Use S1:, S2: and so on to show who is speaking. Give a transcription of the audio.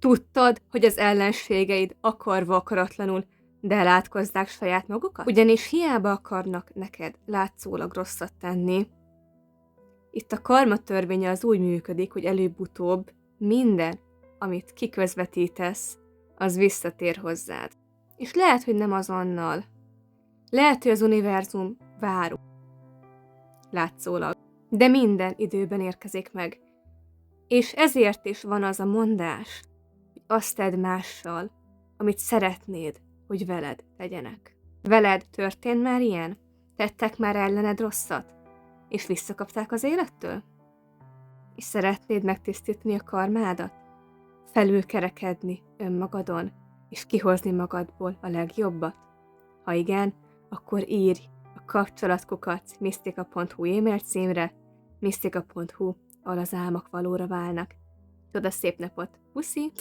S1: Tudtad, hogy az ellenségeid akarva akaratlanul delátkozzák saját magukat? Ugyanis hiába akarnak neked látszólag rosszat tenni. Itt a karma törvénye az úgy működik, hogy előbb-utóbb minden, amit kiközvetítesz, az visszatér hozzád. És lehet, hogy nem azonnal. Lehet, hogy az univerzum vár látszólag, de minden időben érkezik meg. És ezért is van az a mondás, hogy azt tedd mással, amit szeretnéd, hogy veled tegyenek. Veled történt már ilyen? Tettek már ellened rosszat? És visszakapták az élettől? És szeretnéd megtisztítani a karmádat? Felülkerekedni önmagadon, és kihozni magadból a legjobbat? Ha igen, akkor írj a kapcsolatkukac.misztika.hu e-mail címre, misztika.hu, ahol az álmok valóra válnak. Tudod, szép napot! Puszi!